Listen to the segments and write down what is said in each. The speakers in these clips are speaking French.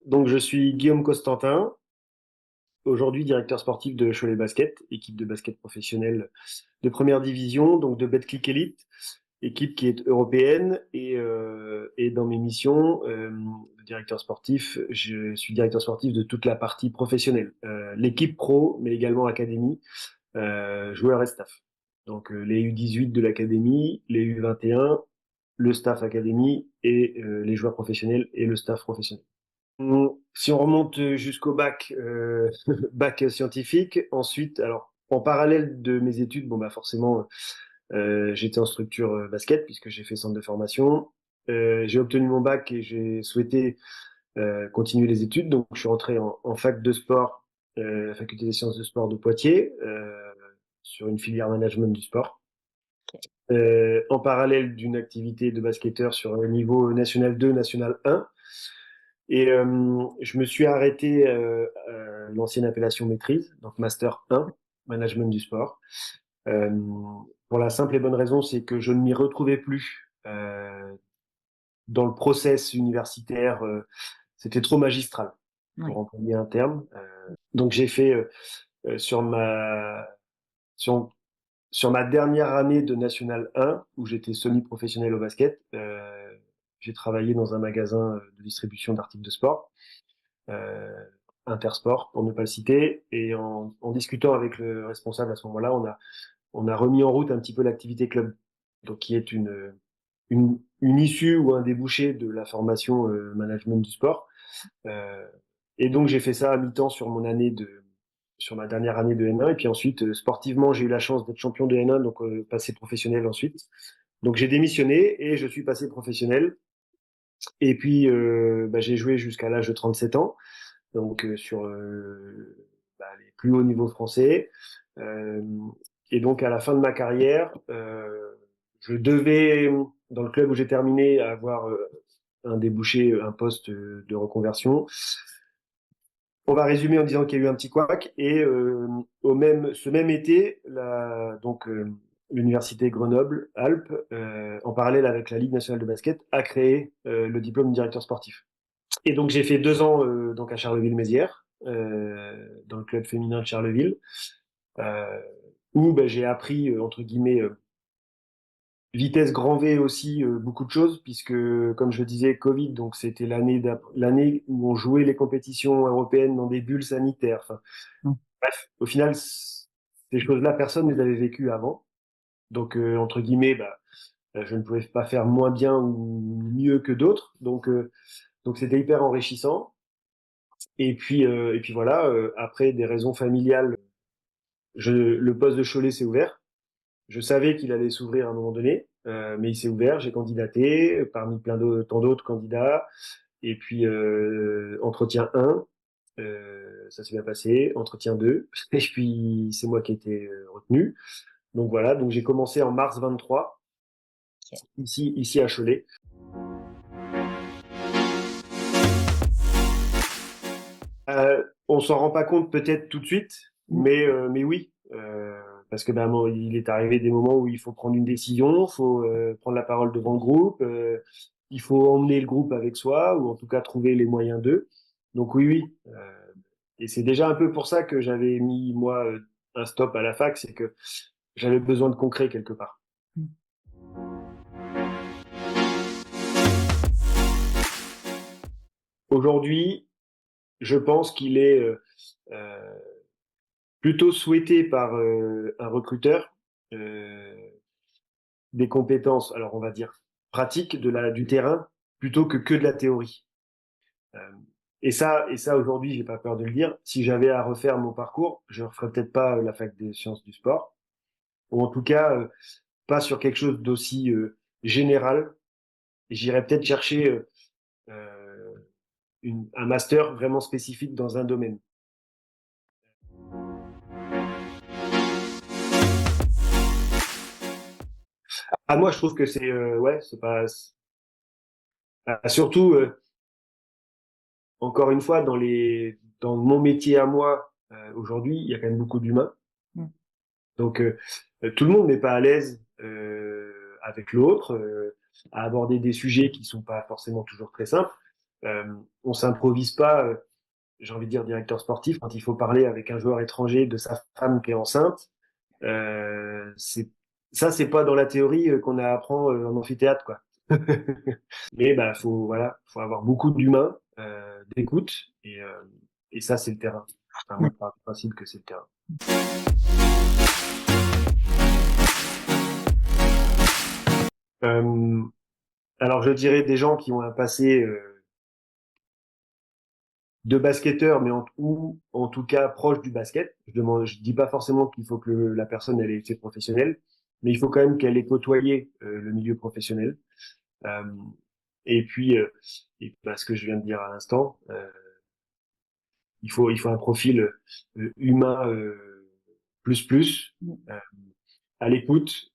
Donc, je suis Guillaume Costantin, aujourd'hui directeur sportif de Cholet Basket, équipe de basket professionnelle de première division, donc de Betclic Elite, équipe qui est européenne. Et dans mes missions de directeur sportif, je suis directeur sportif de toute la partie professionnelle, l'équipe pro, mais également académie, joueurs et staff. Donc, les U18 de l'académie, les U21, le staff académie et les joueurs professionnels et le staff professionnel. Si on remonte jusqu'au bac, bac scientifique, ensuite, alors en parallèle de mes études, bon bah forcément, j'étais en structure basket puisque j'ai fait centre de formation. J'ai obtenu mon bac et j'ai souhaité continuer les études, donc je suis rentré en fac de sport, faculté des sciences de sport de Poitiers, sur une filière management du sport. En parallèle d'une activité de basketteur sur un niveau national 2, national 1. Et je me suis arrêté l'ancienne appellation maîtrise, donc Master 1, Management du sport. Euh, pour la simple et bonne raison, c'est que je ne m'y retrouvais plus dans le process universitaire. C'était trop magistral, pour Oui. employer un terme. Donc j'ai fait sur sur, sur ma dernière année de National 1, où j'étais semi-professionnel au basket, j'ai travaillé dans un magasin de distribution d'articles de sport. euh, Intersport, pour ne pas le citer. Et en discutant avec le responsable à ce moment-là, on a remis en route un petit peu l'activité club, donc qui est une issue ou un débouché de la formation management du sport. Euh, et donc j'ai fait ça à mi-temps sur ma dernière année de N1. Et puis ensuite, sportivement, j'ai eu la chance d'être champion de N1, donc passé professionnel ensuite. Donc j'ai démissionné et je suis passé professionnel. Et puis bah, j'ai joué jusqu'à l'âge de 37 ans, donc sur bah, les plus hauts niveaux français. Euh, et donc à la fin de ma carrière, je devais, dans le club où j'ai terminé, avoir un débouché, un poste de reconversion. On va résumer en disant qu'il y a eu un petit couac et ce même été, l'université Grenoble-Alpes, en parallèle avec la Ligue nationale de basket, a créé le diplôme de directeur sportif. Et donc j'ai fait 2 ans donc à Charleville-Mézières, dans le club féminin de Charleville, euh, où ben, j'ai appris entre guillemets vitesse grand V aussi beaucoup de choses, puisque comme je le disais, Covid, donc c'était l'année où on jouait les compétitions européennes dans des bulles sanitaires. Enfin, Mm. bref, au final, ces choses-là, personne ne les avait vécues avant. Donc entre guillemets, bah, je ne pouvais pas faire moins bien ou mieux que d'autres. Donc c'était hyper enrichissant. Et puis voilà, après des raisons familiales, le poste de Cholet s'est ouvert. Je savais qu'il allait s'ouvrir à un moment donné, mais il s'est ouvert. J'ai candidaté parmi tant d'autres candidats. Et puis entretien 1, ça s'est bien passé. Entretien 2, et puis c'est moi qui ai été retenu. Donc voilà, donc j'ai commencé en mars 23, ici à Cholet. On s'en rend pas compte peut-être tout de suite, mais oui, parce que ben, moi, il est arrivé des moments où il faut prendre une décision, il faut prendre la parole devant le groupe, il faut emmener le groupe avec soi, ou en tout cas trouver les moyens d'eux. Donc oui, oui. Et c'est déjà un peu pour ça que j'avais mis, moi, un stop à la fac, c'est que j'avais besoin de concret quelque part. Mm. Aujourd'hui, je pense qu'il est euh, plutôt souhaité par un recruteur euh, des compétences, alors on va dire pratiques du terrain plutôt que de la théorie. Euh, et ça aujourd'hui, j'ai pas peur de le dire. Si j'avais à refaire mon parcours, je ne referais peut-être pas la fac des sciences du sport, ou en tout cas pas sur quelque chose d'aussi général. J'irais peut-être chercher euh, un master vraiment spécifique dans un domaine. Ah, moi, je trouve que c'est ouais, c'est pas surtout encore une fois dans mon métier à moi aujourd'hui, il y a quand même beaucoup d'humains. Mm. Donc tout le monde n'est pas à l'aise avec l'autre, à aborder des sujets qui sont pas forcément toujours très simples. On s'improvise pas, j'ai envie de dire directeur sportif, quand il faut parler avec un joueur étranger de sa femme qui est enceinte. C'est ça, c'est pas dans la théorie qu'on apprend en amphithéâtre, quoi. Mais bah faut avoir beaucoup d'humain, d'écoute, et ça c'est le terrain. Enfin, moi, je pars du principe que c'est le terrain. Euh, alors je dirais des gens qui ont un passé de basketteur, mais ou en tout cas proche du basket. Je dis pas forcément qu'il faut que la personne elle ait été professionnelle, mais il faut quand même qu'elle ait côtoyé le milieu professionnel. Euh, et puis, ce que je viens de dire à l'instant, il faut un profil humain plus euh, à l'écoute.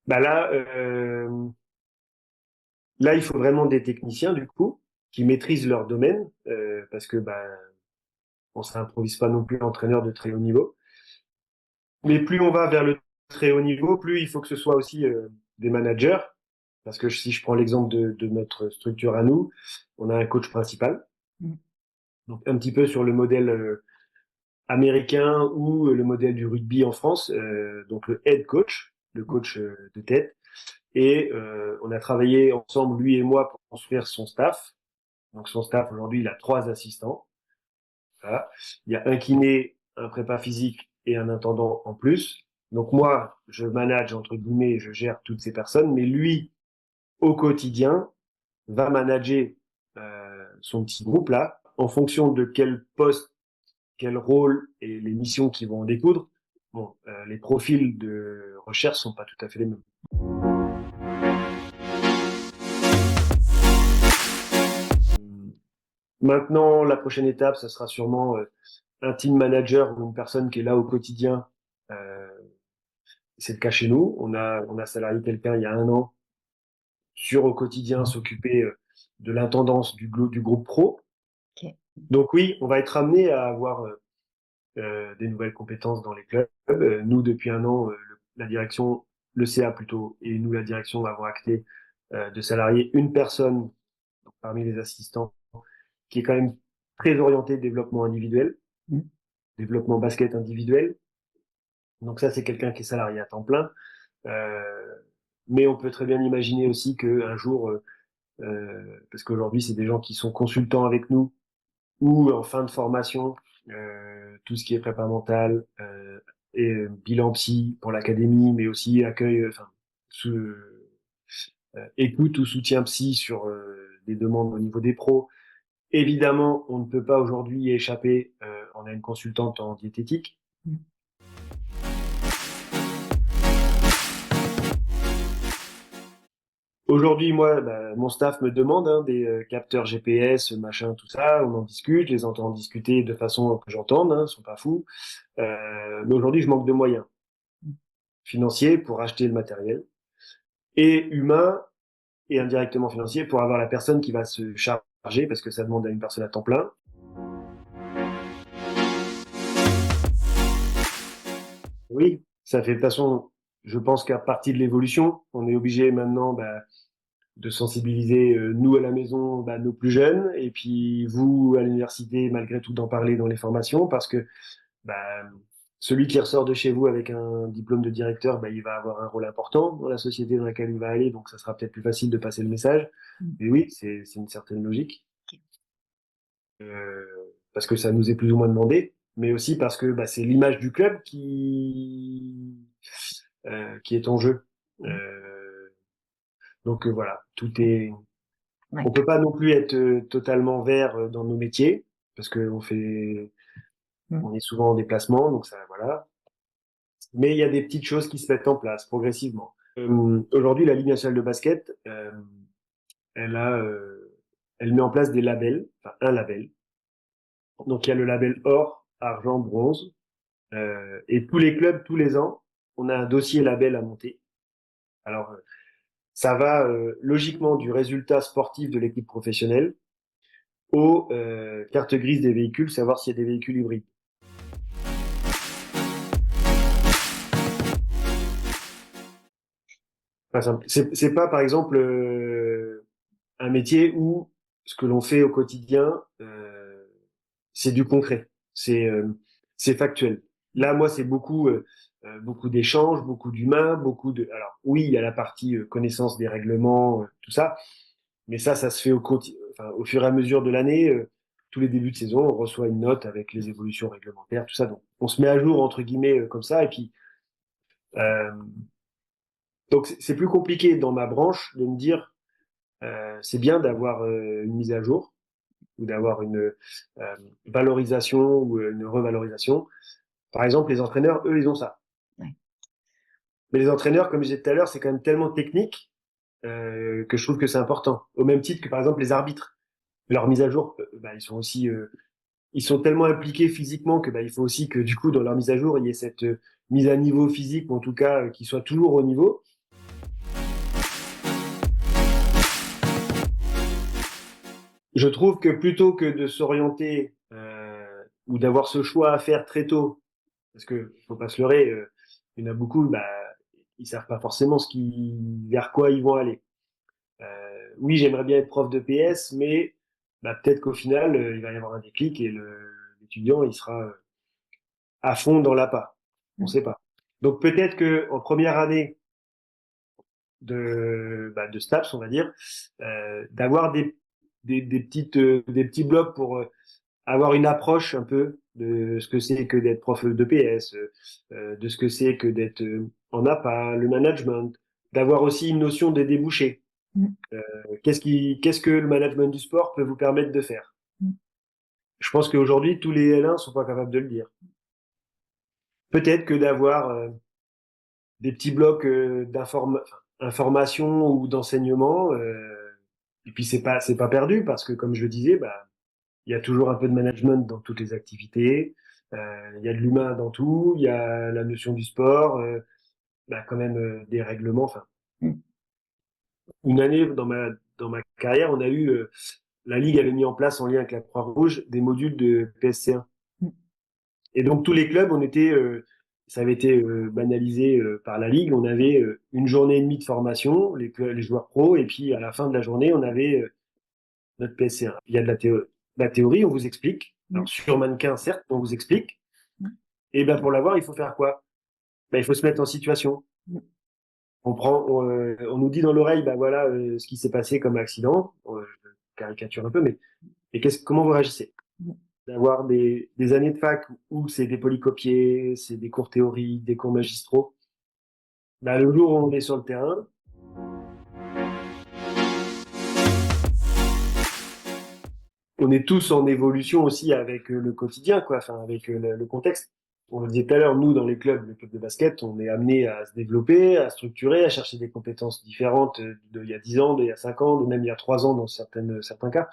Bah là, il faut vraiment des techniciens du coup qui maîtrisent leur domaine parce que bah on s'improvise pas non plus entraîneur de très haut niveau. Mais plus on va vers le très haut niveau, plus il faut que ce soit aussi des managers. Parce que si je prends l'exemple de notre structure à nous, on a un coach principal. Donc un petit peu sur le modèle américain ou le modèle du rugby en France, donc le head coach, le coach de tête. Et on a travaillé ensemble, lui et moi, pour construire son staff. Donc son staff, aujourd'hui, il a 3 assistants. Voilà. Il y a un kiné, un prépa physique et un intendant en plus. Donc moi, je manage, entre guillemets, je gère toutes ces personnes, mais lui, au quotidien, va manager son petit groupe là, en fonction de quel poste, quel rôle et les missions qui vont en découdre. Bon, les profils de recherche sont pas tout à fait les mêmes. Maintenant, la prochaine étape, ça sera sûrement un team manager ou une personne qui est là au quotidien. Euh, c'est le cas chez nous. On a salarié quelqu'un il y a 1 an sur au quotidien s'occuper de l'intendance du groupe pro. Okay. Donc oui, on va être amené à avoir des nouvelles compétences dans les clubs. Nous, depuis 1 an, la direction, le CA plutôt, et nous, la direction, avons acté de salarier une personne parmi les assistants qui est quand même très orientée développement individuel, développement basket individuel. Donc ça, c'est quelqu'un qui est salarié à temps plein. Mais on peut très bien imaginer aussi qu'un jour, parce qu'aujourd'hui, c'est des gens qui sont consultants avec nous ou en fin de formation, tout ce qui est prépa mentale et bilan psy pour l'académie, mais aussi accueil, écoute ou soutien psy sur des demandes au niveau des pros. Évidemment, on ne peut pas aujourd'hui y échapper. On a une consultante en diététique. Aujourd'hui, moi, bah, mon staff me demande des capteurs GPS, machin, tout ça. On en discute, je les entends discuter de façon que j'entende, ils sont pas fous. Mais aujourd'hui, je manque de moyens financiers pour acheter le matériel et humains et indirectement financiers pour avoir la personne qui va se charger parce que ça demande à une personne à temps plein. Oui, ça fait de toute façon, je pense qu'à partir de l'évolution, on est obligé maintenant de sensibiliser nous à la maison, nos plus jeunes, et puis vous à l'université, malgré tout d'en parler dans les formations, parce que bah, celui qui ressort de chez vous avec un diplôme de directeur, il va avoir un rôle important dans la société dans laquelle il va aller, donc ça sera peut-être plus facile de passer le message. Mais oui, c'est une certaine logique. Parce que ça nous est plus ou moins demandé, mais aussi parce que c'est l'image du club qui est en jeu. Donc voilà, tout est. Ouais. On peut pas non plus être totalement vert dans nos métiers parce que on est souvent en déplacement, donc ça voilà. Mais il y a des petites choses qui se mettent en place progressivement. Aujourd'hui, la Ligue nationale de basket, elle met en place des labels, enfin un label. Donc il y a le label or, argent, bronze, et tous les clubs, tous les ans, on a un dossier label à monter. Alors ça va logiquement du résultat sportif de l'équipe professionnelle aux cartes grises des véhicules, savoir s'il y a des véhicules hybrides. pas simple. C'est pas, par exemple, un métier où ce que l'on fait au quotidien, c'est du concret, c'est factuel. Là, moi, c'est beaucoup d'échanges, beaucoup d'humains, beaucoup de. Alors oui, il y a la partie connaissance des règlements, tout ça, mais ça se fait enfin, au fur et à mesure de l'année. Tous les débuts de saison, on reçoit une note avec les évolutions réglementaires, tout ça. Donc, on se met à jour entre guillemets comme ça, et puis euh, donc c'est plus compliqué dans ma branche de me dire c'est bien d'avoir une mise à jour ou d'avoir une valorisation ou une revalorisation. Par exemple, les entraîneurs, eux, ils ont ça. Ouais. Mais les entraîneurs, comme je disais tout à l'heure, c'est quand même tellement technique que je trouve que c'est important. Au même titre que, par exemple, les arbitres. Leur mise à jour, bah, ils sont tellement impliqués physiquement que bah, il faut aussi que, du coup, dans leur mise à jour, il y ait cette mise à niveau physique, ou en tout cas, qu'ils soient toujours au niveau. Je trouve que plutôt que de s'orienter ou d'avoir ce choix à faire très tôt, parce que faut pas se leurrer, il y en a beaucoup, bah, ils savent pas forcément vers quoi ils vont aller. Oui, j'aimerais bien être prof de PS, mais bah, peut-être qu'au final, il va y avoir un déclic et l'étudiant, il sera à fond dans l'appât. On sait pas. Donc peut-être que en première année de STAPS, on va dire, d'avoir des petits blocs pour avoir une approche un peu de ce que c'est que d'être prof de PS, de ce que c'est que d'être en APA, le management, d'avoir aussi une notion des débouchés. Mm. Qu'est-ce que le management du sport peut vous permettre de faire? Mm. Je pense qu'aujourd'hui, tous les L1 sont pas capables de le dire. Peut-être que d'avoir des petits blocs d'information ou d'enseignement, et puis c'est pas perdu parce que comme je le disais, bah il y a toujours un peu de management dans toutes les activités, il y a de l'humain dans tout, il y a la notion du sport, bah quand même des règlements. Enfin, Mm. une année dans ma carrière, on a eu la ligue avait mis en place en lien avec la Croix-Rouge des modules de PSC1. Mm. Et donc tous les clubs, ça avait été banalisé par la ligue. On avait une journée et demie de formation, les joueurs pros, et puis à la fin de la journée, on avait notre PSC1. Il y a de la théorie, on vous explique. Mm. Alors sur mannequin, certes, on vous explique. Mm. Et ben pour l'avoir, il faut faire quoi? Ben, il faut se mettre en situation. Mm. On nous dit dans l'oreille, ben voilà ce qui s'est passé comme accident. Je caricature un peu, mais comment vous réagissez? Mm. D'avoir des années de fac où c'est des polycopiés, c'est des cours théoriques, des cours magistraux. Ben, le jour où on est sur le terrain, on est tous en évolution aussi avec le quotidien, quoi, enfin avec le contexte. On le disait tout à l'heure, nous dans les clubs de basket, on est amené à se développer, à structurer, à chercher des compétences différentes d'il y a 10 ans, d'il y a 5 ans, de même il y a 3 ans dans certains cas.